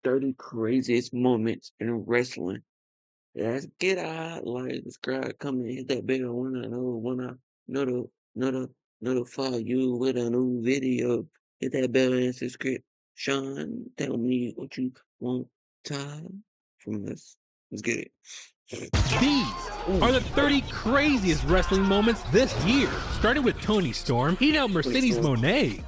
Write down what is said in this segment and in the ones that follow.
30 craziest moments in wrestling. Let's get out, like, subscribe, comment, hit that bell when I notify you with a new video. Hit that bell and subscribe. Sean, tell me what you want time from us. Let's get it. These are Ooh, the 30 craziest wrestling moments this year, starting with Tony Storm eating out Mercedes Storm. Moné.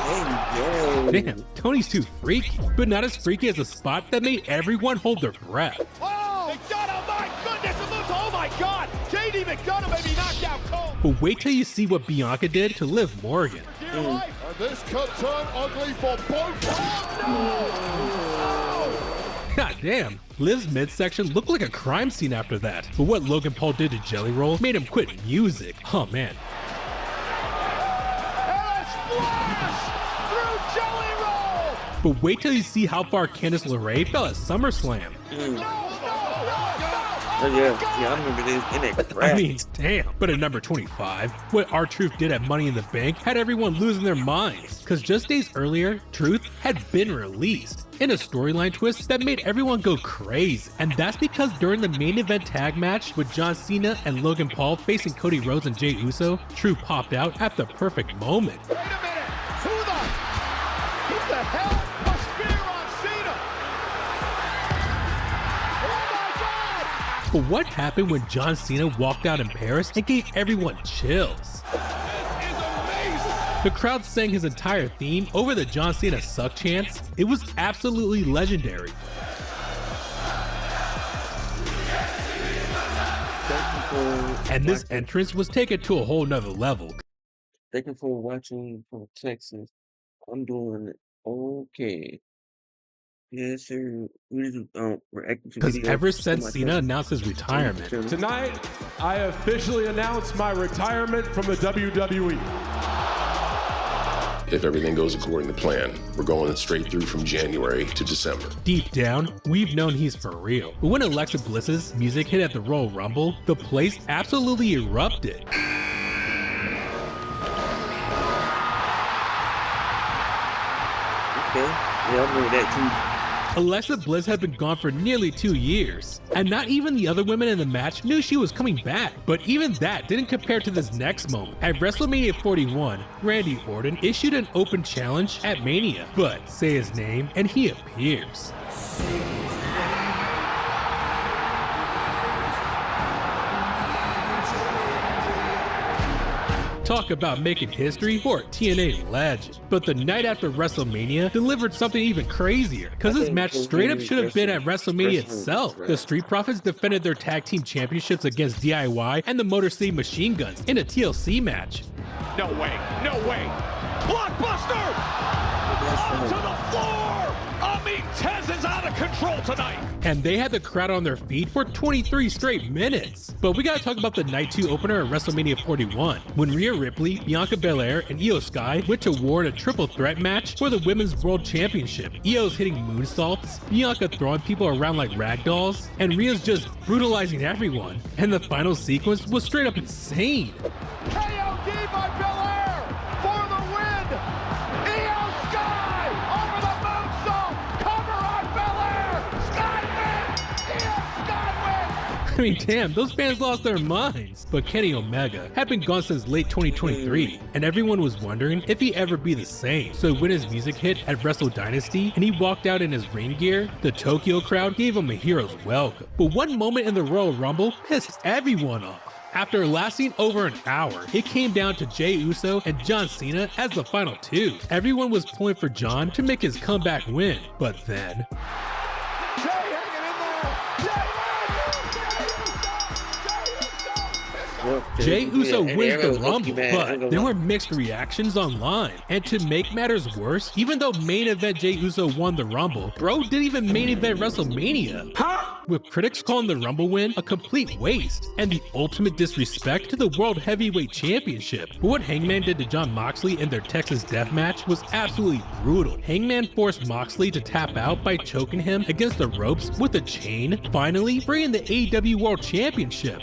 Hey, Damn, yo. Tony's too freaky, but not as freaky as the spot that made everyone hold their breath. Oh, McDonough, my goodness, it looks, oh my God, JD McDonough may be knocked out cold. But wait till you see what Bianca did to Liv Morgan. Dear life, and this could turn ugly for both. Oh, God damn, Liv's midsection looked like a crime scene after that. But what Logan Paul did to Jelly Roll made him quit music. Oh man. no! And a splash through Jelly Roll. But wait till you see how far Candice LeRae fell at SummerSlam. Oh, yeah, I remember this in that I crap. mean, damn. But at number 25, what R-Truth did at Money in the Bank had everyone losing their minds. Cause just days earlier, Truth had been released in a storyline twist that made everyone go crazy. And that's because during the main event tag match with John Cena and Logan Paul facing Cody Rhodes and Jey Uso, Truth popped out at the perfect moment. Wait a minute, who the hell was Spear on Cena? Oh my God! But what happened when John Cena walked out in Paris and gave everyone chills? This is amazing! The crowd sang his entire theme over the John Cena suck chants. It was absolutely legendary. Thank you for And this watching. entrance was taken to a whole nother level. Thank you for watching from Texas. I'm doing okay. Yes, sir. We're acting to Because video ever from since my Cena cousin. announced his retirement, Tonight, I officially announce my retirement from the WWE. If everything goes according to plan, we're going straight through from January to December. deep down, we've known he's for real. But when Alexa Bliss's music hit at the Royal Rumble, the place absolutely erupted. Okay. Yeah, I remember that Alexa Bliss had been gone for nearly 2 years, and not even the other women in the match knew she was coming back. But even that didn't compare to this next moment. At WrestleMania 41, Randy Orton issued an open challenge at Mania, but say his name and he appears. Talk about making history for a TNA legend. But the night after WrestleMania delivered something even crazier, because this match straight up should have been at WrestleMania itself. The Street Profits defended their tag team championships against DIY and the Motor City Machine Guns in a TLC match. No way, no way! Blockbuster! Onto the floor! I mean, Tez is out of control tonight! And they had the crowd on their feet for 23 straight minutes. But we gotta talk about the Night 2 opener at WrestleMania 41, when Rhea Ripley, Bianca Belair, and Io Sky went to war in a triple threat match for the Women's World Championship. Io's hitting moonsaults, Bianca throwing people around like ragdolls, and Rhea's just brutalizing everyone. And the final sequence was straight up insane. KOD by Belair for the win! Io Sky over the moonsault! Cover on Belair! Sky wins! Io Sky wins! I mean, damn, those fans lost their minds. But Kenny Omega had been gone since late 2023, and everyone was wondering if he'd ever be the same. So when his music hit at Wrestle Dynasty and he walked out in his ring gear, the Tokyo crowd gave him a hero's welcome. But one moment in the Royal Rumble pissed everyone off. After lasting over an hour, it came down to Jey Uso and John Cena as the final two. Everyone was pulling for John to make his comeback win, but then Jay hanging in there! Jay Jey Uso and wins the everyone was Rumble, lucky, man. I ain't but gonna there lie. were mixed reactions online. And to make matters worse, even though main event Jey Uso won the Rumble, bro didn't even main event WrestleMania. With critics calling the Rumble win a complete waste and the ultimate disrespect to the World Heavyweight Championship. But what Hangman did to Jon Moxley in their Texas Death Match was absolutely brutal. Hangman forced Moxley to tap out by choking him against the ropes with a chain, finally bringing the AEW World Championship.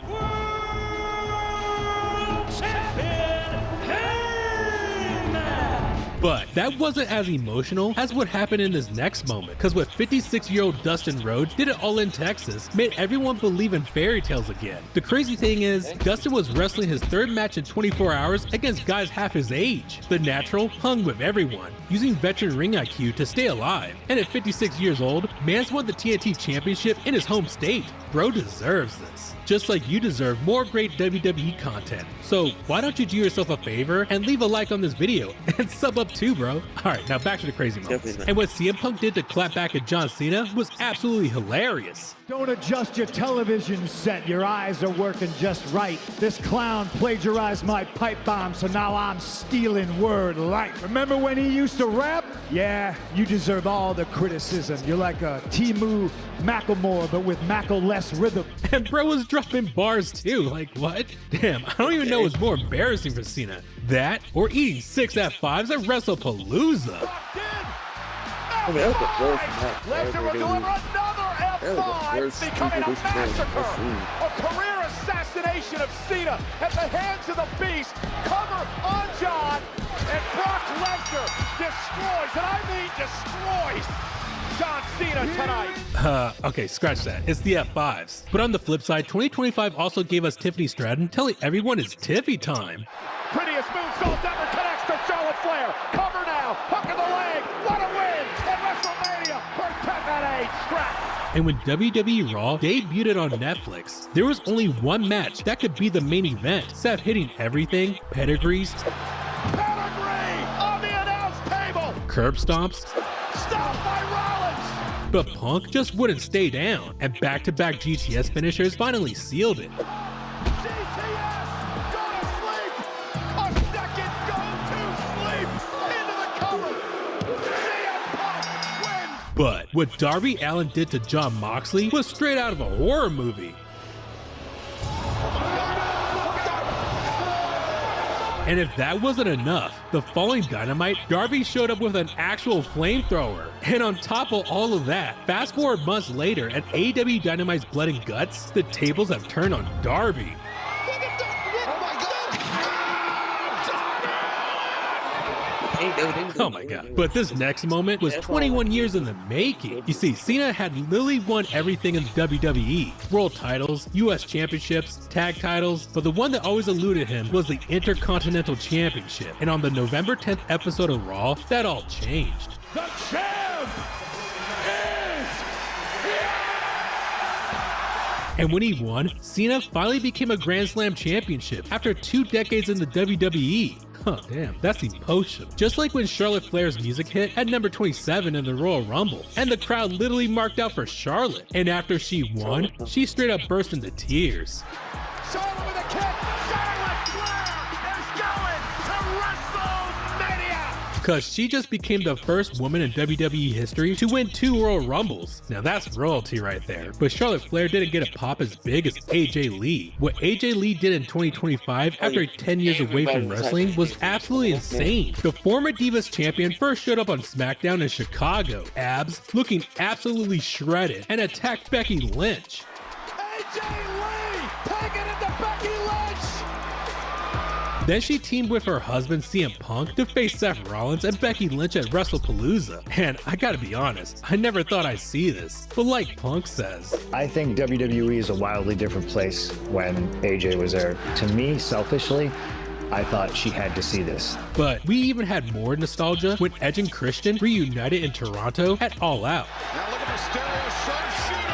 But that wasn't as emotional as what happened in this next moment, because what 56-year-old Dustin Rhodes did it all in Texas made everyone believe in fairy tales again. The crazy thing is, Dustin was wrestling his third match in 24 hours against guys half his age. The Natural hung with everyone, using veteran ring IQ to stay alive. And at 56 years old, Mans won the TNT Championship in his home state. Bro deserves this. Just like you deserve more great WWE content. So why don't you do yourself a favor and leave a like on this video and sub up too, bro. Alright, now back to the crazy moments. And what CM Punk did to clap back at John Cena was absolutely hilarious. Don't adjust your television set, your eyes are working just right. This clown plagiarized my pipe bomb, so now I'm stealing word life. Remember when he used to rap? Yeah, you deserve all the criticism. You're like a Timu Macklemore, but with Mackle-less rhythm. And bro was dropping bars too, like what? Damn, I don't even know what's more embarrassing for Cena. That, or eating 6 F5s at WrestlePalooza. I mean, that was the worst match Lesnar will deliver another F5, becoming a massacre. A career assassination of Cena at the hands of the Beast. Cover on John, and Brock Lesnar destroys, and I mean destroys, John Cena tonight. Okay, scratch that. It's the F5s. But on the flip side, 2025 also gave us Tiffany Stratton telling everyone it's Tiffy time. Prettiest moonsault ever connects to Charlotte Flair. Cover now, hook of the leg, what a win at WrestleMania for 10-8 Stratton. And when WWE Raw debuted on Netflix, there was only one match that could be the main event. Seth hitting everything, pedigrees, Pedigree on the announce table. curb stomps, Stopped by Rollins. but Punk just wouldn't stay down, and back-to-back GTS finishers finally sealed it. GTS, go to sleep. A second go to sleep. Into the cover. CM Punk wins. But what Darby Allin did to Jon Moxley was straight out of a horror movie. And if that wasn't enough, the following Dynamite, Darby showed up with an actual flamethrower. And on top of all of that, fast forward months later at AEW Dynamite's Blood and Guts, the tables have turned on Darby. Oh my god. But this next moment was 21 years in the making. You see, Cena had literally won everything in the WWE. World titles, US championships, tag titles, but the one that always eluded him was the Intercontinental Championship. And on the November 10th episode of Raw, that all changed. The champ is here. And when he won, Cena finally became a Grand Slam championship after 2 decades in the WWE. Huh, damn, that's emotional. Just like when Charlotte Flair's music hit at number 27 in the Royal Rumble, and the crowd literally marked out for Charlotte. And after she won, she straight up burst into tears. Charlotte with a kick. Charlotte Flair is going to WrestleMania. Cause she just became the first woman in WWE history to win 2 Royal Rumbles. Now that's royalty right there. But Charlotte Flair didn't get a pop as big as AJ Lee. What AJ Lee did in 2025 after 10 years away from wrestling was absolutely insane. The former Divas champion first showed up on SmackDown in Chicago, abs, looking absolutely shredded, and attacked Becky Lynch. AJ Lee taking it to Becky Lynch. Then she teamed with her husband CM Punk to face Seth Rollins and Becky Lynch at WrestlePalooza. And I gotta be honest, I never thought I'd see this. But like Punk says, I think WWE is a wildly different place when AJ was there. To me, selfishly, I thought she had to see this. But we even had more nostalgia when Edge and Christian reunited in Toronto at All Out. Now look at the stereo sharpshooters.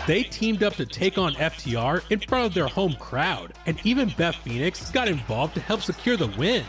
They teamed up to take on FTR in front of their home crowd, and even Beth Phoenix got involved to help secure the win.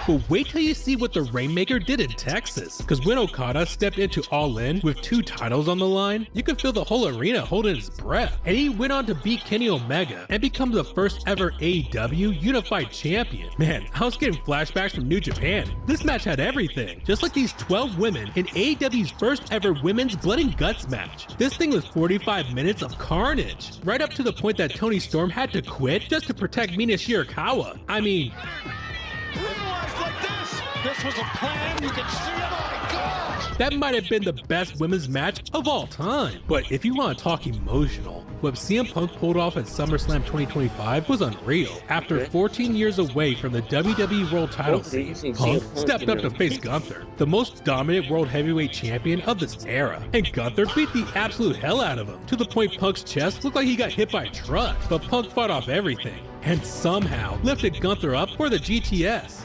But wait till you see what the Rainmaker did in Texas, because when Okada stepped into All In with 2 titles on the line, you could feel the whole arena holding its breath. And he went on to beat Kenny Omega and become the first ever AEW Unified Champion. Man, I was getting flashbacks from New Japan. This match had everything, just like these 12 women in AEW's first ever women's Blood and Guts match. This thing was 45 minutes of carnage, right up to the point that Toni Storm had to quit just to protect Mina Shirakawa. I mean, Brutalized like this. This was a plan. You can see it. Oh my gosh. that might have been the best women's match of all time. But if you want to talk emotional, what CM Punk pulled off at SummerSlam 2025 was unreal. After 14 years away from the WWE World title scene, Punk stepped up to face Gunther, the most dominant World Heavyweight Champion of this era. And Gunther beat the absolute hell out of him, to the point Punk's chest looked like he got hit by a truck. But Punk fought off everything, and somehow lifted Gunther up for the GTS.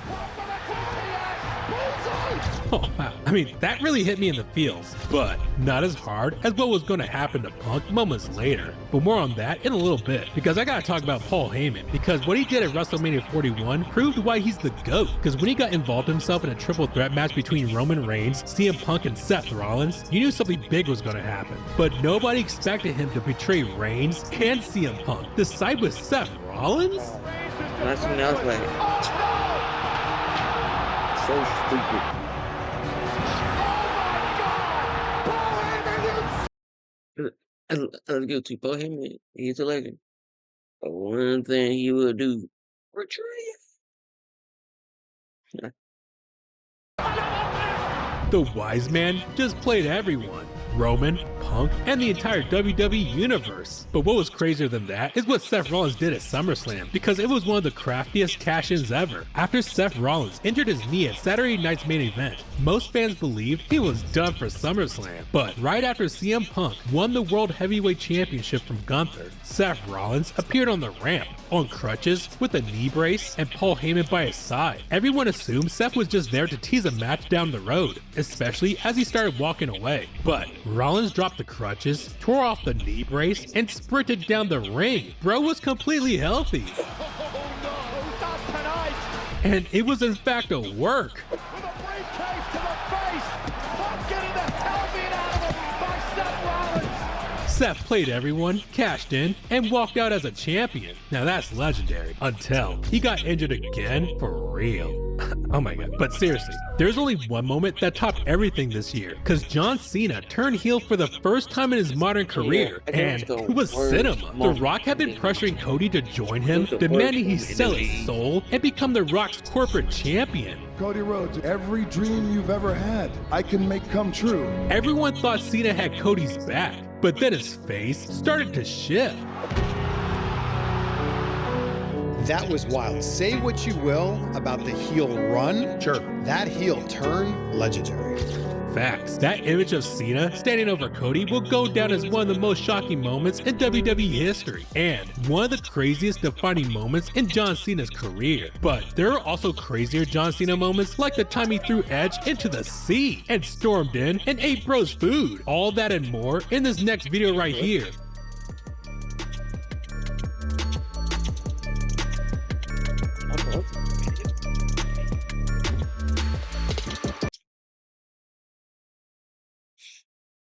Oh wow, I mean, that really hit me in the feels, but not as hard as what was going to happen to Punk moments later. But more on that in a little bit, because I gotta talk about Paul Heyman, because what he did at WrestleMania 41 proved why he's the GOAT. Because when he got involved himself in a triple threat match between Roman Reigns, CM Punk, and Seth Rollins, you knew something big was going to happen. But nobody expected him to betray Reigns and CM Punk to side with Seth Rollins? That's when I was like, so stupid. Let's go to Paul Heyman. He's a legend. But one thing he will do, retreat. The wise man just played everyone. Roman, Punk, and the entire WWE universe. But what was crazier than that is what Seth Rollins did at SummerSlam, because it was one of the craftiest cash-ins ever. After Seth Rollins injured his knee at Saturday night's main event, most fans believed he was done for SummerSlam. But right after CM Punk won the World Heavyweight Championship from Gunther, Seth Rollins appeared on the ramp, on crutches, with a knee brace, and Paul Heyman by his side. Everyone assumed Seth was just there to tease a match down the road, especially as he started walking away. But Rollins dropped the crutches, tore off the knee brace, and sprinted down the ring. Bro was completely healthy. And it was in fact a work. With a briefcase to the face. Punk getting the hell beat out of him by Seth Rollins. Seth played everyone, cashed in, and walked out as a champion. Now that's legendary. Until he got injured again for real. Oh my god. But seriously, there's only one moment that topped everything this year, because John Cena turned heel for the first time in his modern career, and it was cinema. The Rock had been pressuring Cody to join him, demanding he sell his soul and become The Rock's corporate champion. Cody Rhodes, every dream you've ever had, I can make come true. Everyone thought Cena had Cody's back, but then his face started to shift. That was wild. Say what you will about the heel run. Sure. That heel turn, legendary. Facts. That image of Cena standing over Cody will go down as one of the most shocking moments in WWE history, and one of the craziest defining moments in John Cena's career. But there are also crazier John Cena moments, like the time he threw Edge into the sea and stormed in and ate Bro's food. All that and more in this next video right here.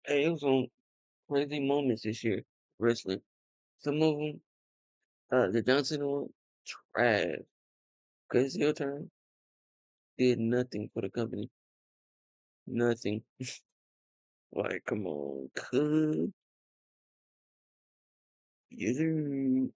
Hey, it was some crazy moments this year, wrestling. Some of them, the John Cena one, trash. Cause heel turn did nothing for the company. Nothing. Like, come on, cuz. You